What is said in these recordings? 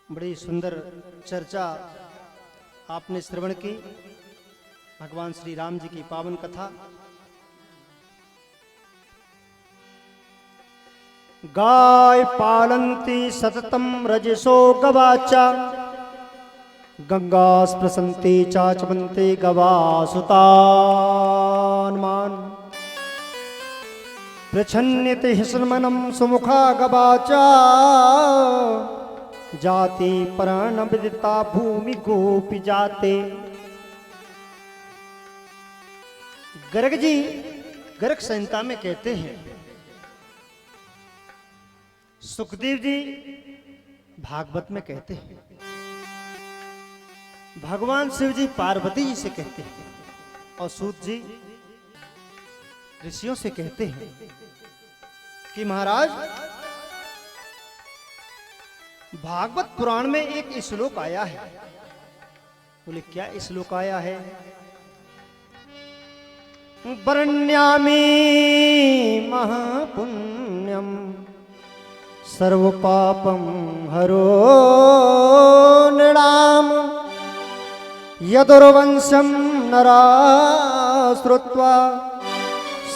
बड़ी सुंदर चर्चा आपने श्रवण की। भगवान श्री राम जी की पावन कथा। गाय पालन्ति सततम रजसो गवाचा, गंगा स्पृशन्ति चाचमन्ति गवासुतान्मान, पृच्छन्यति हिस्मनं सुमुखा गवाचा, जाति प्राण विदिता भूमि गोपी जाते। गर्ग जी गर्ग संहिता में कहते हैं, सुखदेव जी भागवत में कहते हैं, भगवान शिव जी पार्वती जी से कहते हैं और सूत जी ऋषियों से कहते हैं कि महाराज भागवत पुराण में एक श्लोक आया है। बोले क्या श्लोक आया है? वर्ण्यामि महापुण्यम सर्व पापम हरो नृणाम, यदुर्वंशम नरा श्रुत्वा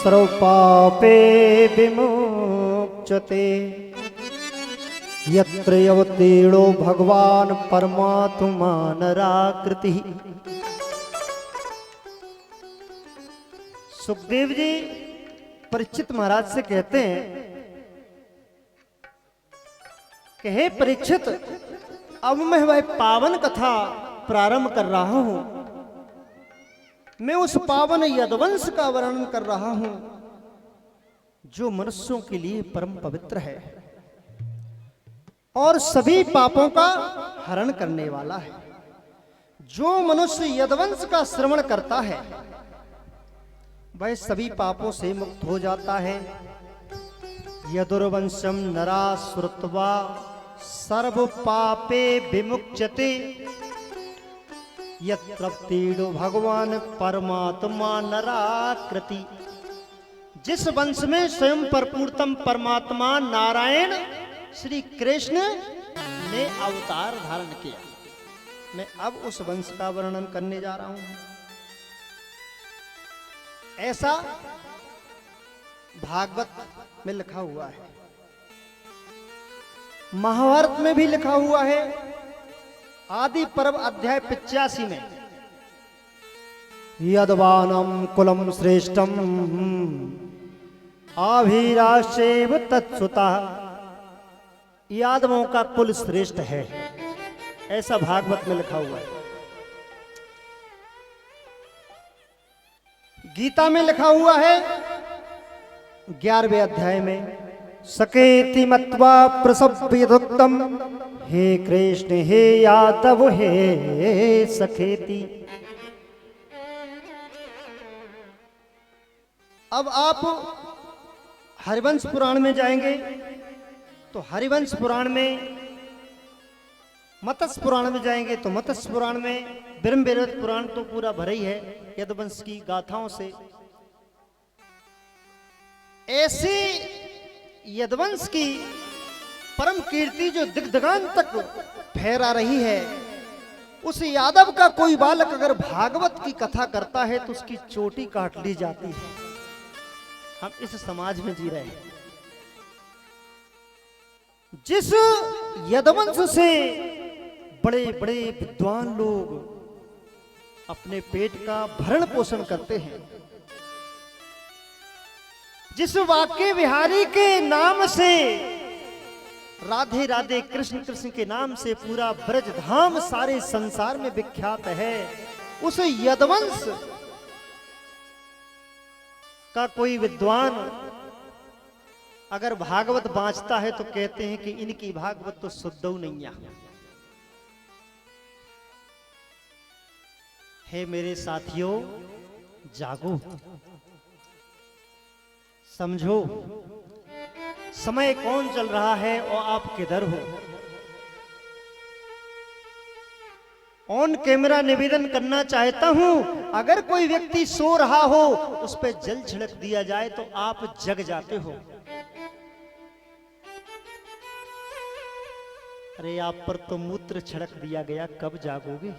सर्व पापे विमुच्यते, यत्र अवतीर्णो भगवान परमात्मा नराकृति। सुखदेव जी परीक्षित महाराज से कहते हैं कि हे परीक्षित, अब मैं वह पावन कथा प्रारंभ कर रहा हूं। मैं उस पावन यदुवंश का वर्णन कर रहा हूं जो मनुष्यों के लिए परम पवित्र है और सभी पापों का हरण करने वाला है। जो मनुष्य यदुवंश का श्रवण करता है वह सभी पापों से मुक्त हो जाता है। यदुर्वंशम नरा श्रुत्वा सर्व पापे विमुच्यते, यत्रप्तीडो भगवान परमात्मा नराकृति। जिस वंश में स्वयं परपूर्णतम परमात्मा नारायण श्री कृष्ण ने अवतार धारण किया, मैं अब उस वंश का वर्णन करने जा रहा हूं। ऐसा भागवत में लिखा हुआ है, महाभारत में भी लिखा हुआ है। आदि पर्व अध्याय 85 में यदवानम कुलम श्रेष्ठम आभिराशेव तत्सुता, यादवों का कुल श्रेष्ठ है, ऐसा भागवत में लिखा हुआ है। गीता में लिखा हुआ है 11वें अध्याय में, सकेति मत्वा प्रसव्यदुक्तम, हे कृष्ण हे यादव हे सखेति। अब आप हरिवंश पुराण में जाएंगे तो हरिवंश पुराण में, मत्स्य पुराण में जाएंगे तो मत्स्य पुराण में, ब्रह्मवैवर्त पुराण तो पूरा भरा ही है यदुवंश की गाथाओं से। ऐसी यदुवंश की परम कीर्ति जो दिग्दिगांत तक फैला रही है, उस यादव का कोई बालक अगर भागवत की कथा करता है तो उसकी चोटी काट ली जाती है। हम इस समाज में जी रहे हैं जिस यदुवंश से बड़े बड़े विद्वान लोग अपने पेट का भरण पोषण करते हैं, जिस वाक्य विहारी के नाम से, राधे राधे कृष्ण कृष्ण के नाम से पूरा ब्रज धाम सारे संसार में विख्यात है, उस यदुवंश का कोई विद्वान अगर भागवत बाँचता है तो कहते हैं कि इनकी भागवत तो शुद्ध नहीं है। हे मेरे साथियों, जागो, समझो समय कौन चल रहा है और आप किधर हो। ऑन कैमरा निवेदन करना चाहता हूं, अगर कोई व्यक्ति सो रहा हो उस पर जल छिड़क दिया जाए तो आप जग जाते हो। अरे आप पर तो मूत्र छिड़क दिया गया, कब जागोगे?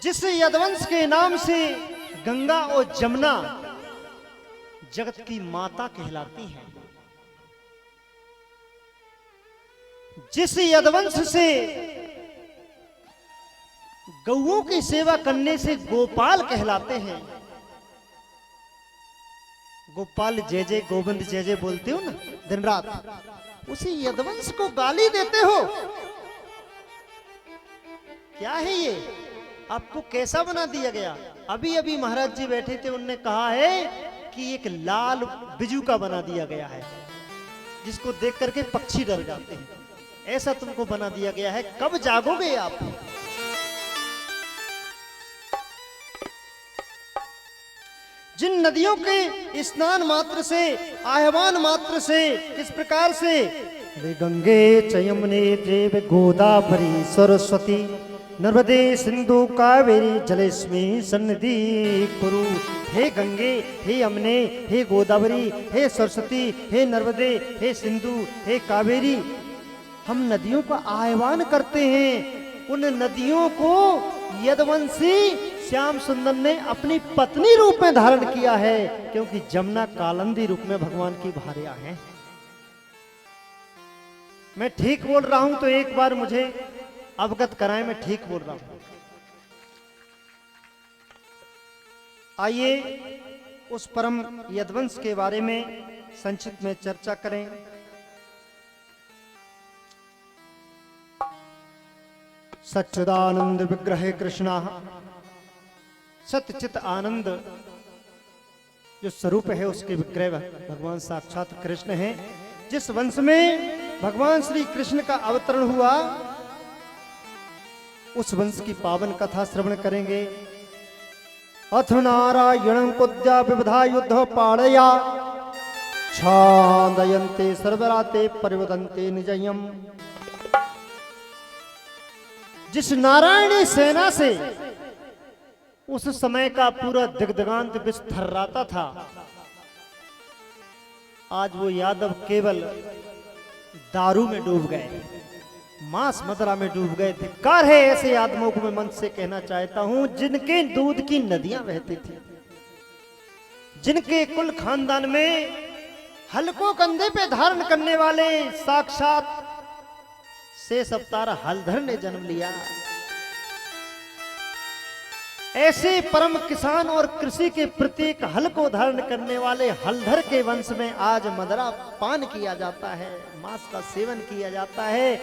जिस यदुवंश के नाम से गंगा और जमुना जगत की माता कहलाती हैं, जिस यदुवंश से गौओं की सेवा करने से गोपाल कहलाते हैं, गोपाल जय जय गोविंद जय जय बोलते हो ना दिन रात, उसी यदुवंश को गाली देते हो। क्या है ये? आपको कैसा बना दिया गया? अभी अभी महाराज जी बैठे थे, उनने कहा है कि एक लाल बिजू का बना दिया गया है जिसको देख करके पक्षी डर जाते हैं, ऐसा तुमको बना दिया गया है। कब जागोगे आप? जिन नदियों के स्नान मात्र से, आह्वान मात्र से, किस प्रकार से, वे गंगे च यमुने चैव गोदावरी सरस्वती नर्मदे सिंधु कावेरी जलेस्मिन् सन्निधि कुरु। हे गंगे, हे यमुने, हे गोदावरी, हे सरस्वती, हे नर्मदे, हे सिंधु, हे कावेरी, हम नदियों का आह्वान करते हैं। उन नदियों को यदुवंशी श्याम सुंदर ने अपनी पत्नी रूप में धारण किया है, क्योंकि जमुना कालिंदी रूप में भगवान की भार्या है। मैं ठीक बोल रहा हूं तो एक बार मुझे अवगत कराएं, मैं ठीक बोल रहा हूं। आइए उस परम यदुवंश के बारे में संक्षिप्त में चर्चा करें। सच्चिदानंद विग्रह कृष्णा, सत्यचित आनंद जो स्वरूप है उसके विग्रह भगवान साक्षात कृष्ण हैं। जिस वंश में भगवान श्री कृष्ण का अवतरण हुआ, उस वंश की पावन कथा श्रवण करेंगे। अथ नारायणं कुद्या विविधा युद्ध पाड़या छादयन्ते सर्वराते परिवदन्ते निजयम्। जिस नारायणी सेना से उस समय का पूरा दिग्दिगांत बिस्फर्राता था, आज वो यादव केवल दारू में डूब गए, मांस मदिरा में डूब गए। धिक्कार है ऐसे आदमियों को मैं मन से कहना चाहता हूं जिनके दूध की नदियां बहती थी, जिनके कुल खानदान में हलको कंधे पे धारण करने वाले साक्षात शेष अवतार हलधर ने जन्म लिया। ऐसे परम किसान और कृषि के प्रत्येक हल को धारण करने वाले हलधर के वंश में आज मदिरा पान किया जाता है, मांस का सेवन किया जाता है,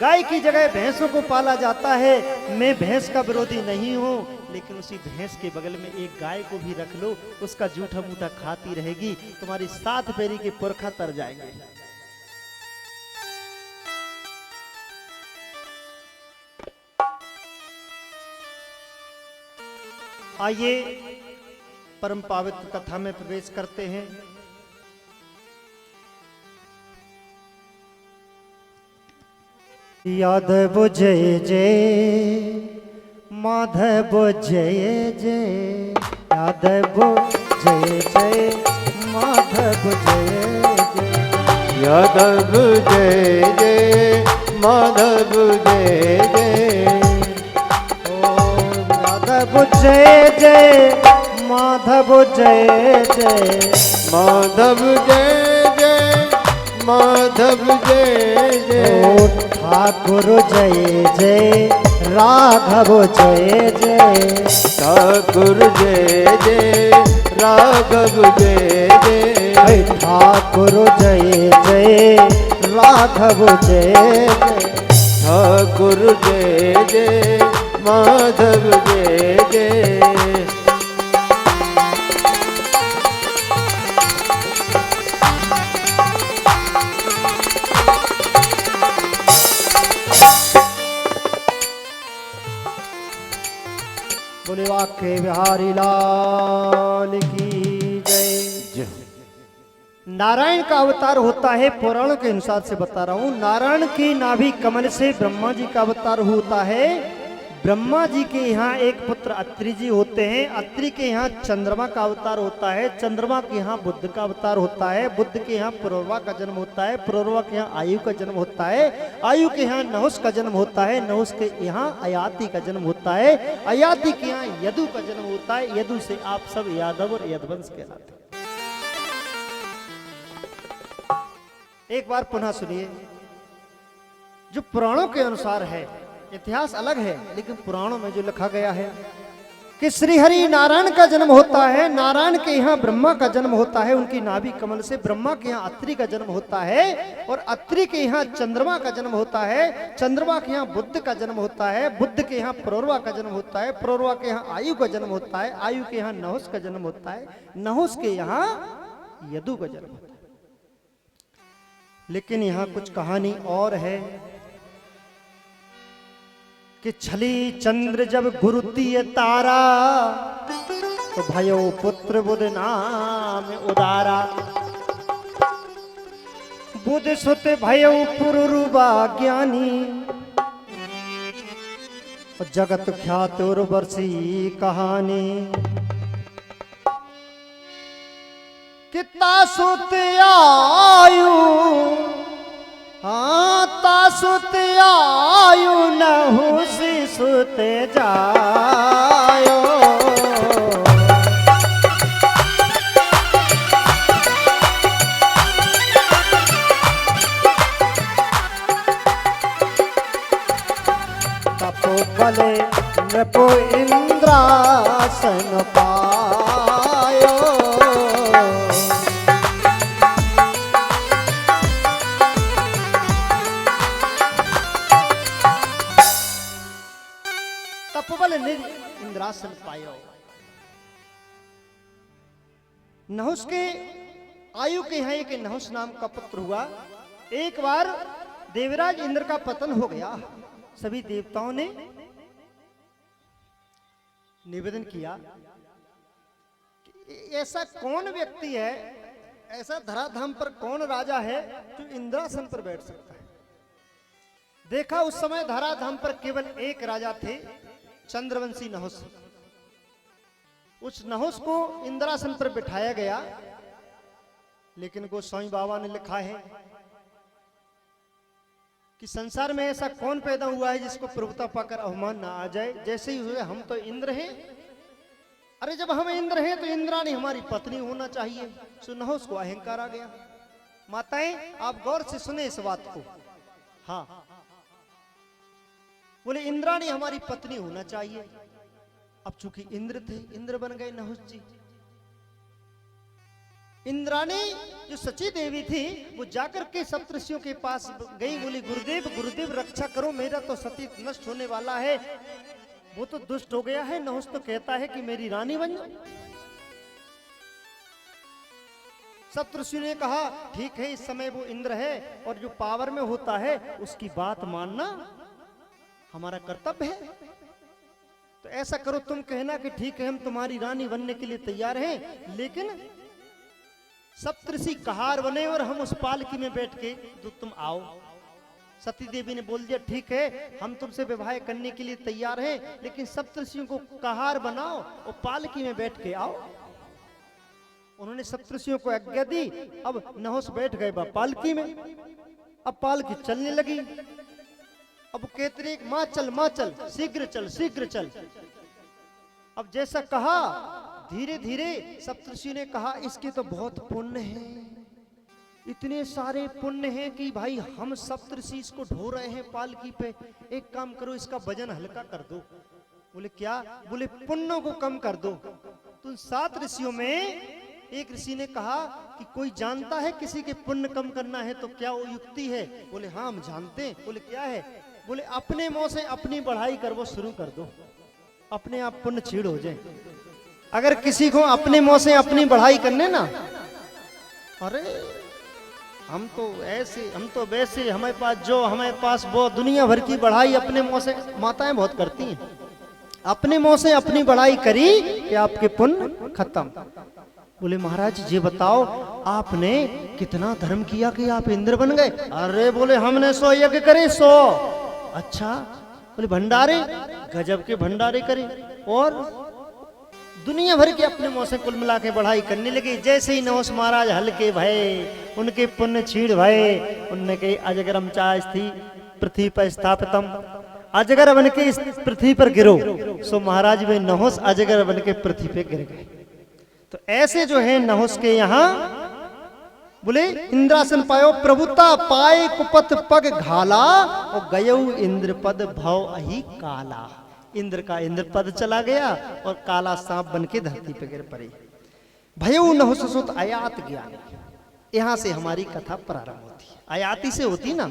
गाय की जगह भैंसों को पाला जाता है। मैं भैंस का विरोधी नहीं हूं, लेकिन उसी भैंस के बगल में एक गाय को भी रख लो, उसका जूठा मूठा खाती रहेगी, तुम्हारी 7 पैरी के पुरखा तर जाएंगे। आइए परम पवित्र कथा में प्रवेश करते हैं। यादव जय जय, माधव जय जय, यादव जय जय, माधव जय जय, यादव जय जय, माधव जय जय, यादव जय जय, माधव जय जय, माधव जय जय, माधव जय जय, ठाकुर जय जय, राघव जय जय, ठाकुर जय जय, राघव जय जय, ठाकुर जय जय, राघव जय जय, ठाकुर जय जय, माधव जय जय। बोले वाके बिहारी लाल की जय। नारायण का अवतार होता है, पुराणों के अनुसार से बता रहा हूं। नारायण की नाभि कमल से ब्रह्मा जी का अवतार होता है। ब्रह्मा जी के यहाँ एक पुत्र अत्रि जी होते हैं, अत्रि के यहाँ चंद्रमा का अवतार होता है, चंद्रमा के यहाँ बुद्ध का अवतार होता है, बुद्ध के यहाँ पुरूरवा का जन्म होता है, पुरूरवा के यहाँ आयु का जन्म होता है, आयु के यहाँ नहुस का जन्म होता है, नहुस के यहाँ अयाति का जन्म होता है, अयाति के यहाँ यदु का जन्म होता है, यदु से आप सब यादव और यदुवंश कहलाते हैं। एक बार पुनः सुनिए, जो पुराणों के अनुसार है, इतिहास अलग है लेकिन पुराणों में जो लिखा गया है कि श्री हरि नारायण का जन्म होता है, नारायण के यहाँ ब्रह्मा का जन्म होता है, उनकी नाभि कमल से ब्रह्मा के यहाँ अत्रि का जन्म होता है, और अत्रि के यहाँ चंद्रमा का जन्म होता है, चंद्रमा के यहाँ बुद्ध का जन्म होता है, बुद्ध के यहाँ पुरूरवा का जन्म होता है, पुरूरवा के यहाँ आयु का जन्म होता है, आयु के यहाँ नहुस का जन्म होता है, नहुस के यहाँ यदु का जन्म होता है। लेकिन यहाँ कुछ कहानी और है कि छली चंद्र जब गुरुतीय तारा, तो भयो पुत्र बुध नाम उदारा, बुध सुत भयो पुरुरुबा ज्ञानी, जगत ख्यात उर्वशी कहानी, कि तासुत आयु, हाँ तासुत आयु नहुसि सुत जायो, तपो बले नृपो इंद्रासन पायो, तपोबल इंद्रासन पायो। नहुस के आयु के यहाँ एक नहुस नाम का पुत्र हुआ। एक बार देवराज इंद्र का पतन हो गया, सभी देवताओं ने निवेदन किया कि ऐसा कौन व्यक्ति है, ऐसा धराधाम पर कौन राजा है जो इंद्रासन पर बैठ सकता है। देखा उस समय धराधाम पर केवल एक राजा थे, चंद्रवंशी नहुस। उस नहुस को इंद्रासन पर बिठाया गया, लेकिन गोस्वामी बाबा ने लिखा है कि संसार में ऐसा कौन पैदा हुआ है जिसको प्रभुता पाकर अवमान ना आ जाए। जैसे ही हुए हम तो इंद्र हैं, अरे जब हम इंद्र हैं तो इंद्राणी हमारी पत्नी होना चाहिए। सो नहुस को अहंकार आ गया। माताएं आप गौर से सुने इस बात को। हाँ, बोले इंद्राणी हमारी पत्नी होना चाहिए। अब चूंकि इंद्र थे, इंद्र बन गए नहुस जी। इंद्राणी जो सची देवी थी वो जाकर के सप्तऋषियों के पास गई, बोली गुरुदेव गुरुदेव रक्षा करो, मेरा तो सती नष्ट होने वाला है, वो तो दुष्ट हो गया है। नहुस तो कहता है कि मेरी रानी बन जाओ। सप्तऋषियों ने कहा ठीक है, इस समय वो इंद्र है और जो पावर में होता है उसकी बात मानना हमारा कर्तव्य है। तो ऐसा करो, तुम कहना कि ठीक है हम तुम्हारी रानी बनने के लिए तैयार हैं, लेकिन सप्तऋषि कहार बने और हम उस पालकी में बैठ के तो तुम आओ। सती देवी ने बोल दिया ठीक है हम तुमसे विवाह करने के लिए तैयार हैं, लेकिन सप्तऋषियों को कहार बनाओ और पालकी में बैठ के आओ। उन्होंने सप्तऋषियों को आज्ञा दी। अब नहुस बैठ गए पालकी में। अब पालकी चलने लगी। अब कहते रहे माँ चल शीघ्र चल शीघ्र चल। अब जैसा कहा धीरे धीरे सप्तऋषि ने कहा इसके तो बहुत पुण्य है, इतने सारे पुण्य हैं कि भाई हम सप्तऋषि इसको ढो रहे हैं पालकी पे, एक काम करो इसका वजन हल्का कर दो। बोले क्या? बोले पुण्यों को कम कर दो। तो 7 ऋषियों में एक ऋषि ने कहा कि कोई जानता है किसी के पुण्य कम करना है तो क्या वो युक्ति है? बोले हाँ हम जानते हैं। बोले क्या है? बोले अपने मुंह से अपनी बढ़ाई कर वो शुरू कर दो, अपने आप पुण्य छीड़ हो जाए। अगर किसी को अपने मुंह से अपनी बढ़ाई करने ना, अरे हम तो ऐसे हम तो वैसे, हमारे पास जो हमारे पास वो, दुनिया भर की बढ़ाई अपने मुंह से माताएं बहुत करती हैं। अपने मुंह से अपनी बढ़ाई करी कि आपके पुण्य खत्म। बोले महाराज ये बताओ आपने कितना धर्म किया कि आप इंद्र बन गए? अरे बोले हमने 100 यज्ञ करे 100। अच्छा बोले भंडारे, गजब के भंडारे करे और दुनिया भर के अपने मुंह से कुल मिला के बढ़ाई करने लगे। जैसे ही नहुस महाराज हल्के भय, उनके पुण्य छीड़ भय, उनने कही अजगरम चास्ती पृथ्वी पर स्थापितम, अजगर बन के इस पृथ्वी पर गिरो। सो महाराज वे नहुस अजगर बन के पृथ्वी पे गिर गए। तो ऐसे जो है नहुस के यहाँ बोले इंद्रासन पायो प्रभुता पाए कुपत पग घाला और गयऊ इंद्रपद भव अहि काला। इंद्र का इंद्रपद चला गया और काला सांप बन के धरती पे गिर पड़े। भयऊ नहुस सुत आयात ज्ञानी। यहां से हमारी कथा प्रारंभ होती है, आयाती से होती ना।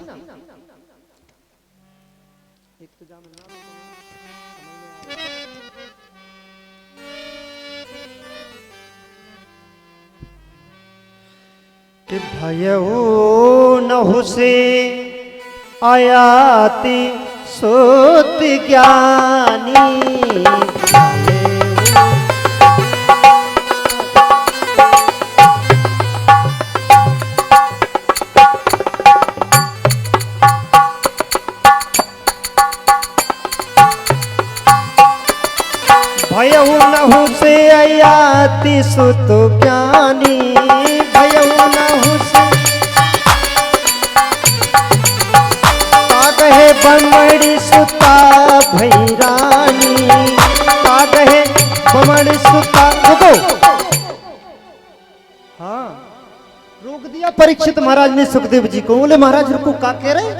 कि भयऊ नहुसे आयाति सुत ज्ञानी। भयऊ नहुसे आयाति सुत ज्ञानी। भयऊ नहुसे कागहे बमड़ी सुता भैरानी। कागहे बमड़ी सुता रुको। हाँ रोक दिया परीक्षित महाराज ने सुखदेव जी को। बोले महाराज रुको, का कह रहे?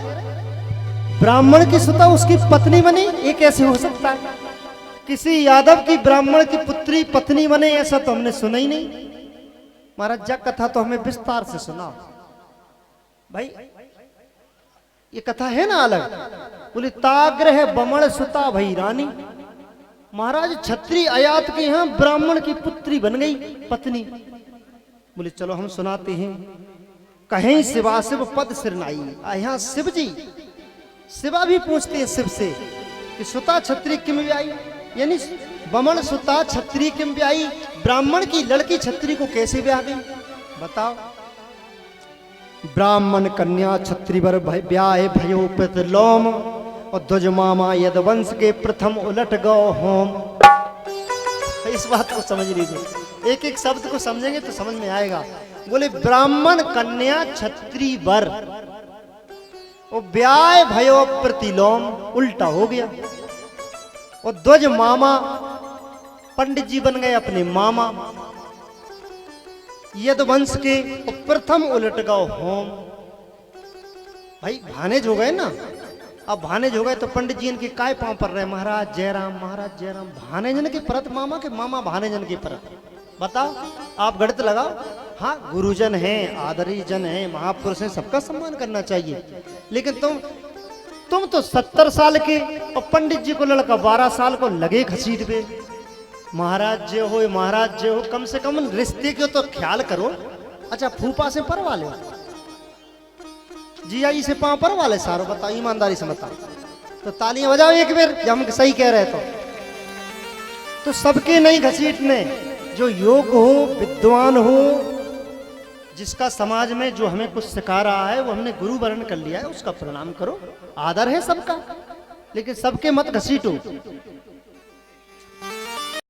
ब्राह्मण की सुता उसकी पत्नी बनी, ये कैसे हो सकता है? किसी यादव की ब्राह्मण की पुत्री पत्नी बने, ऐसा तो हमने सुना ही नहीं। महाराज जग कथा तो हमें विस्तार से सुनाओ भाई, ये कथा है ना अलग। बोले ताग्रह बमण सुता भई रानी। महाराज छत्री आयात के यहाँ ब्राह्मण की पुत्री बन गई पत्नी। बोले चलो हम सुनाते हैं। कहीं शिवा शिव पद सिरनाई। यहाँ शिव जी, शिवा भी पूछते हैं शिव से कि सुता छत्री किम व्याई, यानी बमण सुता छत्री किम व्याई, ब्राह्मण की लड़की छत्री को कैसे ब्याह गई बताओ। ब्राह्मण कन्या छत्री वर ब्याह भयो पितलोम और ध्वज मामा यदवंश के प्रथम उलट गौ होम। इस बात को समझ लीजिए, एक एक शब्द को समझेंगे तो समझ में आएगा। बोले ब्राह्मण कन्या छत्री वर और ब्याह भयो प्रतिलोम, उल्टा हो गया। और ध्वज मामा, पंडित जी बन गए अपने मामा यदवंश के। और प्रथम उलट गौ होम, भाई भानेज हो गए ना। अब भानेज हो गए तो पंडित जी इनके काय पांव पर रहे, महाराज जयराम, महाराज जयराम। भानेजन की परत मामा के, मामा भानेजन की परत। बताओ आप गणित लगाओ। हाँ गुरुजन हैं, आदरी जन हैं, महापुरुष हैं, सबका सम्मान करना चाहिए। लेकिन तुम तो 70 साल के और पंडित जी को लड़का 12 साल को लगे घसीट पे। महाराज जय हो, महाराज जय हो। कम से कम रिश्ते के तो ख्याल करो। अच्छा फूफा से परवा लो, जीजाजी से पांव परवा ले सारो। बताओ ईमानदारी से बताओ। तो तालियां बजाओ एक बार जब हम सही कह रहे तो सबके नहीं घसीटने। जो योग्य हो, विद्वान हो, जिसका समाज में जो हमें कुछ सिखा रहा है, वो हमने गुरु वर्ण कर लिया है, उसका प्रणाम करो। आदर है सबका, लेकिन सबके मत घसीटो।